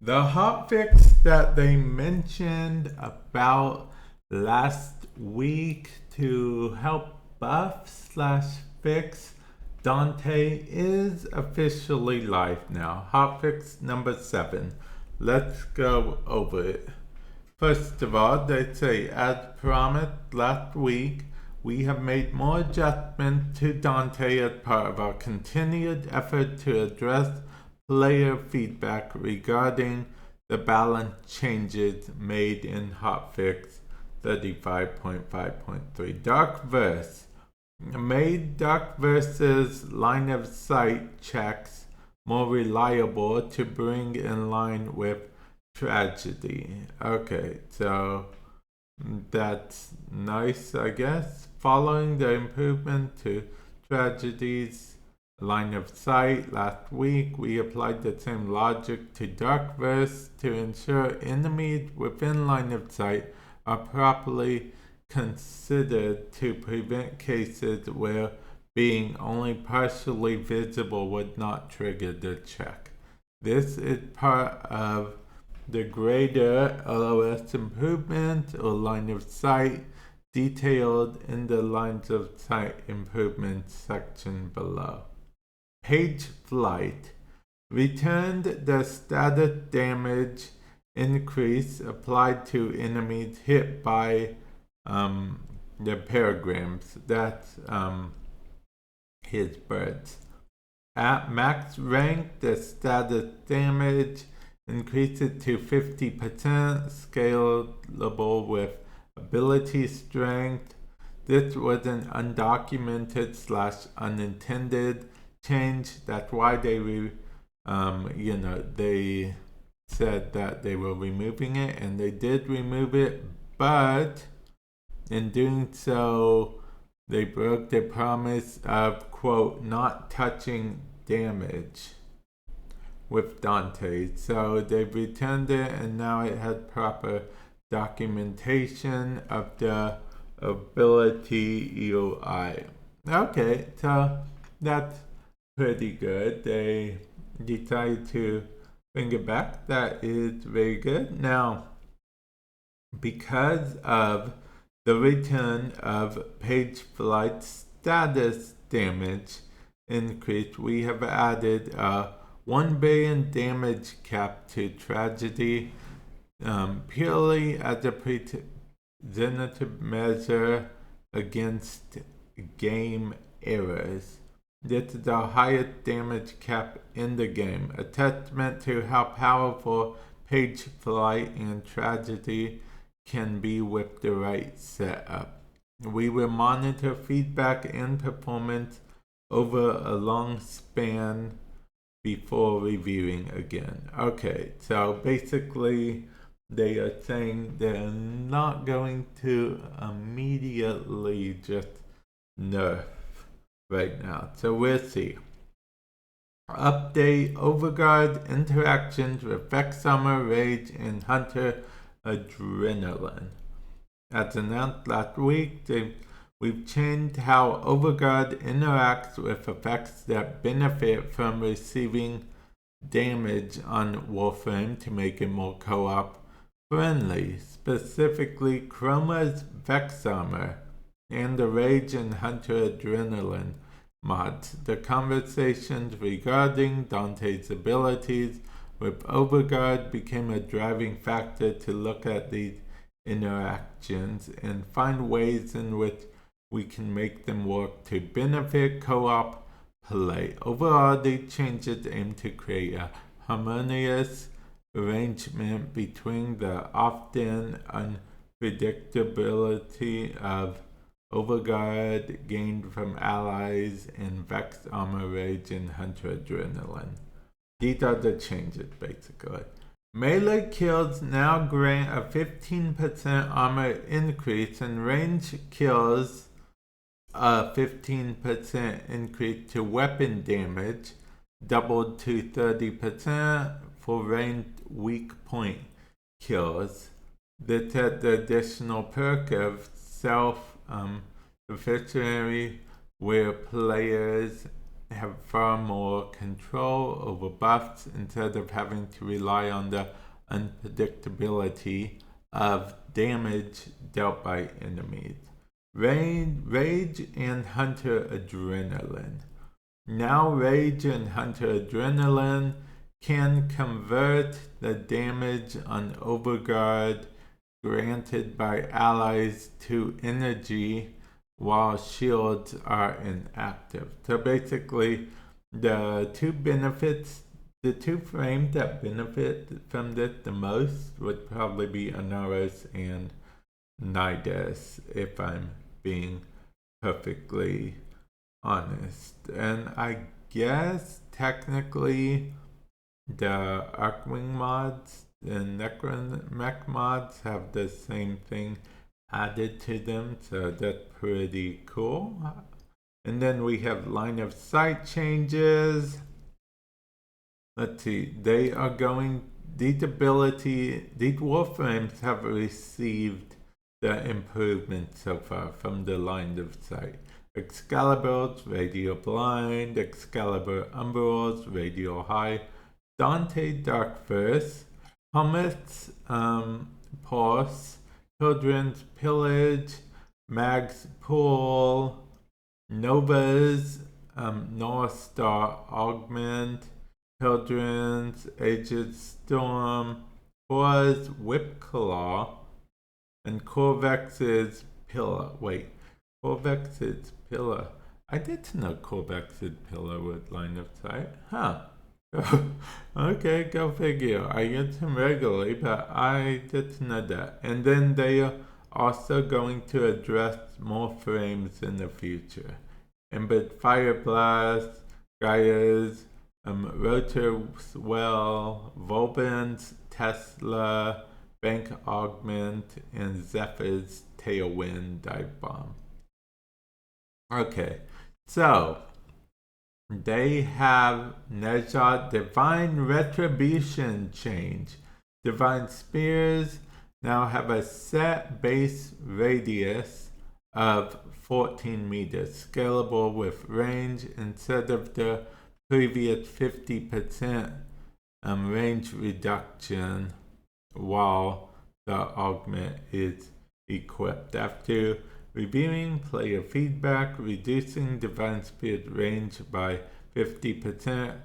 The hotfix that they mentioned about last week to help buff slash fix Dante is officially live now. Hotfix number 7. Let's go over it. First of all, they say, as promised last week, we have made more adjustments to Dante as part of our continued effort to address player feedback regarding the balance changes made in hotfix 35.5.3. Dark Verse made Dark Verse's line of sight checks more reliable to bring in line with Tragedy. Okay, so that's nice, I guess. Following the improvement to Tragedy's line of sight last week, we applied the same logic to Dark Verse to ensure enemies within line of sight are properly considered to prevent cases where being only partially visible would not trigger the check. This is part of the greater LOS improvement or line of sight detailed in the lines of sight improvement section below. Page Flight returned the status damage increase applied to enemies hit by the paragrams. That's his birds. At max rank, the status damage increases to 50%, scalable with ability strength. This was an undocumented / unintended change. That's why they they said that they were removing it, and they did remove it, but in doing so they broke their promise of, quote, not touching damage with Dante. So they've returned it, and now it has proper documentation of the ability UI. Okay, so that's pretty good. They decided to bring it back. That is very good. Now, because of the return of page flight status damage increase, we have added a 1 billion damage cap to Tragedy, purely as a preventative measure against game errors. This is the highest damage cap in the game, a testament to how powerful page flight and Tragedy can be with the right setup. We will monitor feedback and performance over a long span before reviewing again. Okay, so basically they are saying they're not going to immediately just nerf right now. So we'll see. Update Overguard interactions with Vexsummer, Rage, and Hunter Adrenaline. As announced last week, we've changed how Overguard interacts with effects that benefit from receiving damage on Warframe to make it more co-op friendly, specifically Chroma's Vexsummer and the Rage and Hunter Adrenaline mods. The conversations regarding Dante's abilities with Overguard became a driving factor to look at these interactions and find ways in which we can make them work to benefit co-op play. Overall, these changes aim to create a harmonious arrangement between the often unpredictability of Overguard gained from allies and Vex Armor, Rage, and Hunter Adrenaline. These are the changes, basically. Melee kills now grant a 15% armor increase, and range kills a 15% increase to weapon damage, doubled to 30% for ranged weak point kills. This had the additional perk of self-sufficiency, where players have far more control over buffs instead of having to rely on the unpredictability of damage dealt by enemies. Rage and Hunter Adrenaline. Now Rage and Hunter Adrenaline can convert the damage on Overguard granted by allies to energy while shields are inactive. So basically, the two frames that benefit from this the most would probably be Anaris and Nidus, if I'm being perfectly honest. And I guess technically the Arcwing mods and Necromech mods have the same thing added to them, so that's pretty cool. And then we have line of sight changes. Let's see, these Warframes have received the improvement so far from the line of sight. Excalibur's Radial Blind, Excalibur Umbrals, Radial High, Dante Darkverse, Hummet's Pulse, Children's Pillage, Mag's Pool, Nova's North Star Augment, Children's Aged Storm, Hora's Whipclaw, and Corvex's Pillar. Corvex's Pillar. I didn't know Corvex's Pillar with line of sight. Huh. Okay, go figure. I use him regularly, but I didn't know that. And then they are also going to address more frames in the future. Embed Fire Blast, Gaia's Rotorwell, Volbin's Tesla, Bank Augment, and Zephyr's Tailwind Dive Bomb. Okay, so they have Nezha Divine Retribution change. Divine Spears now have a set base radius of 14 meters, scalable with range instead of the previous 50% range reduction while the augment is equipped. After reviewing player feedback, reducing Divine Spear's range by 50%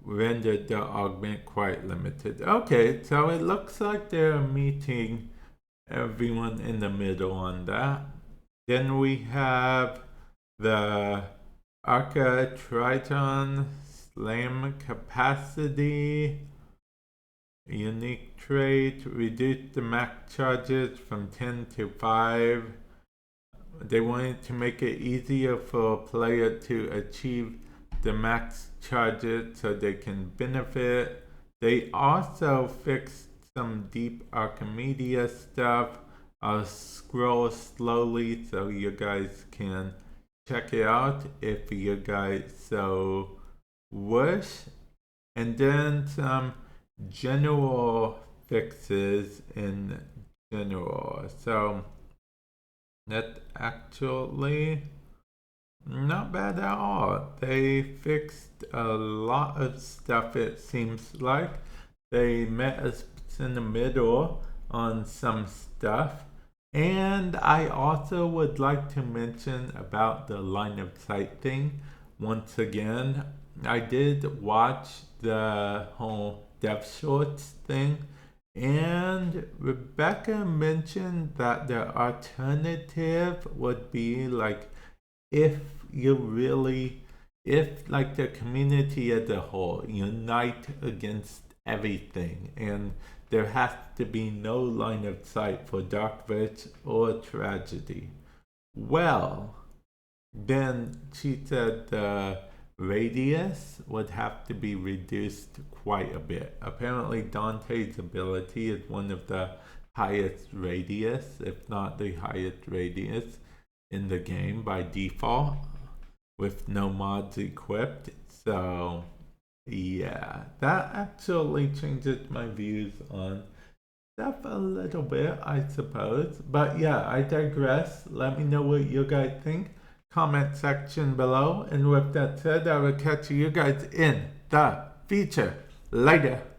rendered the augment quite limited. Okay, so it looks like they're meeting everyone in the middle on that. Then we have the Arca Triton Slam Capacity. Unique trait, reduce the max charges from 10 to 5. They wanted to make it easier for a player to achieve the max charges so they can benefit. They also fixed some deep Archimedia stuff. I'll scroll slowly so you guys can check it out if you guys so wish. And then some general fixes in general. So that's actually not bad at all. They fixed a lot of stuff, it seems like. They met us in the middle on some stuff. And I also would like to mention about the line of sight thing. Once again, I did watch the whole Dev Shorts thing, and Rebecca mentioned that the alternative would be like if like the community as a whole unite against everything, and there has to be no line of sight for Darkverse or Tragedy. Well, then she said the radius would have to be reduced quite a bit. Apparently Dante's ability is one of the highest radius, if not the highest radius in the game by default with no mods equipped. So yeah, that actually changes my views on stuff a little bit, I suppose. But yeah, I digress. Let me know what you guys think. comment section below. And with that said, I will catch you guys in the future. Later.